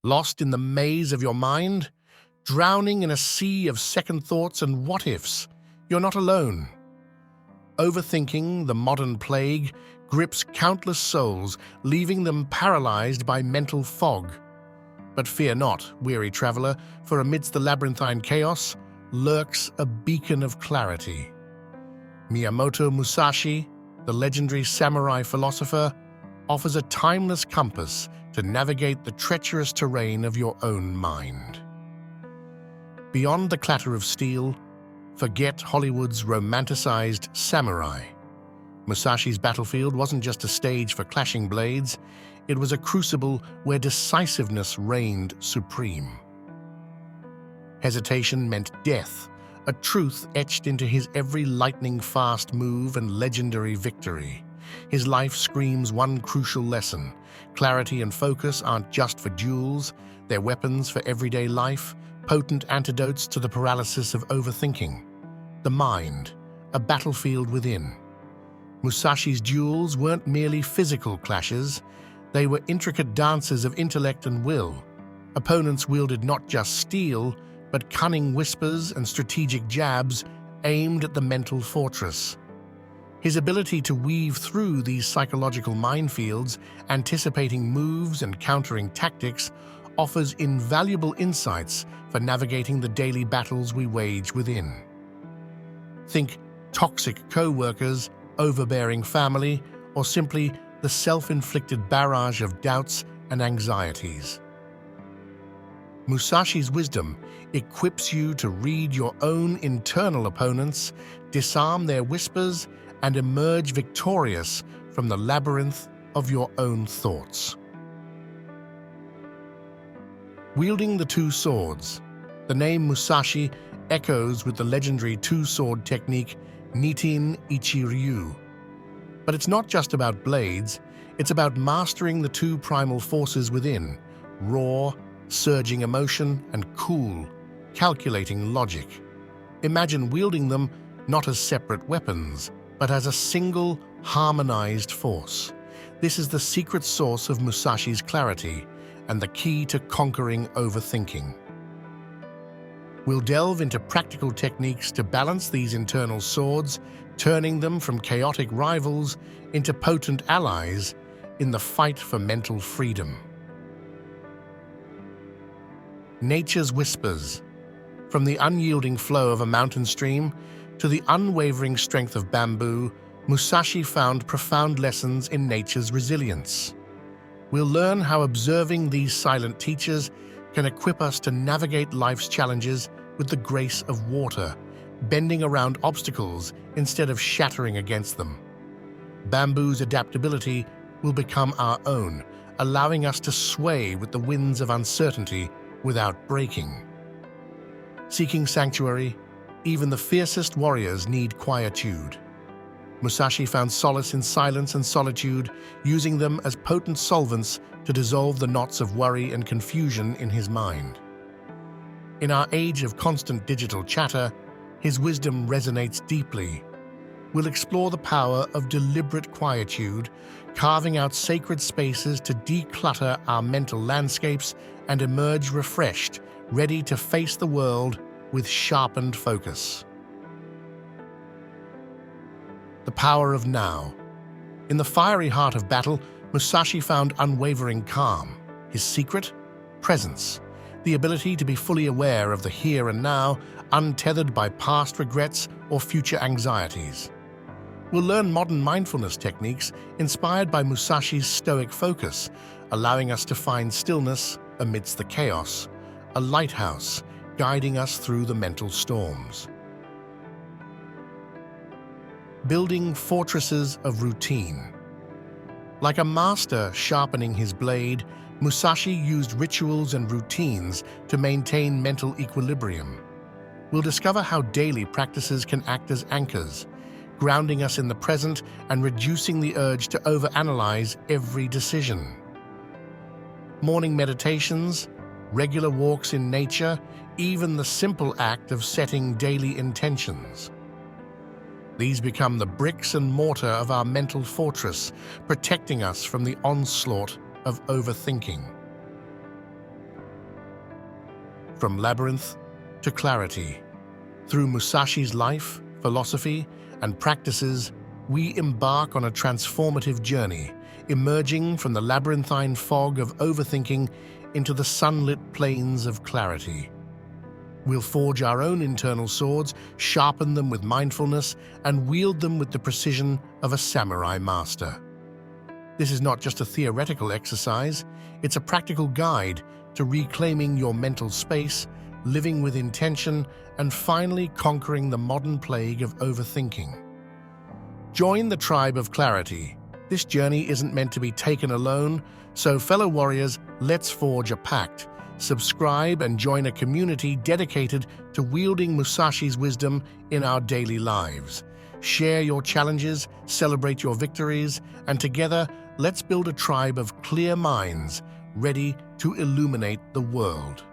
Lost in the maze of your mind? Drowning in a sea of second thoughts and what-ifs? You're not alone. Overthinking, the modern plague, grips countless souls, leaving them paralyzed by mental fog. But fear not, weary traveler, for amidst the labyrinthine chaos lurks a beacon of clarity. Miyamoto Musashi, the legendary samurai philosopher, offers a timeless compass to navigate the treacherous terrain of your own mind. Beyond the clatter of steel, forget Hollywood's romanticized samurai. Musashi's battlefield wasn't just a stage for clashing blades, it was a crucible where decisiveness reigned supreme. Hesitation meant death, a truth etched into his every lightning-fast move and legendary victory. His life screams one crucial lesson: clarity and focus aren't just for duels, they're weapons for everyday life, potent antidotes to the paralysis of overthinking. The mind, a battlefield within. Musashi's duels weren't merely physical clashes, they were intricate dances of intellect and will. Opponents wielded not just steel, but cunning whispers and strategic jabs aimed at the mental fortress. His ability to weave through these psychological minefields, anticipating moves and countering tactics, offers invaluable insights for navigating the daily battles we wage within. Think toxic co-workers, overbearing family, or simply the self-inflicted barrage of doubts and anxieties. Musashi's wisdom equips you to read your own internal opponents, disarm their whispers, and emerge victorious from the labyrinth of your own thoughts. Wielding the two swords, the name Musashi echoes with the legendary two-sword technique Nitin Ichi-ryu. But it's not just about blades, it's about mastering the two primal forces within: raw, surging emotion, and cool, calculating logic. Imagine wielding them not as separate weapons, but as a single, harmonized force. This is the secret source of Musashi's clarity and the key to conquering overthinking. We'll delve into practical techniques to balance these internal swords, turning them from chaotic rivals into potent allies in the fight for mental freedom. Nature's whispers. From the unyielding flow of a mountain stream to the unwavering strength of bamboo, Musashi found profound lessons in nature's resilience. We'll learn how observing these silent teachers can equip us to navigate life's challenges with the grace of water, bending around obstacles instead of shattering against them. Bamboo's adaptability will become our own, allowing us to sway with the winds of uncertainty without breaking. Seeking sanctuary, even the fiercest warriors need quietude. Musashi found solace in silence and solitude, using them as potent solvents to dissolve the knots of worry and confusion in his mind. In our age of constant digital chatter, his wisdom resonates deeply. We'll explore the power of deliberate quietude, carving out sacred spaces to declutter our mental landscapes and emerge refreshed, ready to face the world with sharpened focus. The power of now. In the fiery heart of battle, Musashi found unwavering calm. His secret? Presence. The ability to be fully aware of the here and now, untethered by past regrets or future anxieties. We'll learn modern mindfulness techniques inspired by Musashi's stoic focus, allowing us to find stillness amidst the chaos, a lighthouse guiding us through the mental storms. Building fortresses of routine. Like a master sharpening his blade, Musashi used rituals and routines to maintain mental equilibrium. We'll discover how daily practices can act as anchors, grounding us in the present and reducing the urge to overanalyze every decision. Morning meditations, regular walks in nature, even the simple act of setting daily intentions. These become the bricks and mortar of our mental fortress, protecting us from the onslaught of overthinking. from labyrinth to clarity. Through Musashi's life, philosophy, and practices, we embark on a transformative journey, emerging from the labyrinthine fog of overthinking into the sunlit plains of clarity. We'll forge our own internal swords, sharpen them with mindfulness, and wield them with the precision of a samurai master. This is not just a theoretical exercise, it's a practical guide to reclaiming your mental space, living with intention, and finally conquering the modern plague of overthinking. Join the tribe of clarity. This journey isn't meant to be taken alone, so fellow warriors, let's forge a pact. Subscribe and join a community dedicated to wielding Musashi's wisdom in our daily lives. Share your challenges, celebrate your victories, and together, let's build a tribe of clear minds ready to illuminate the world.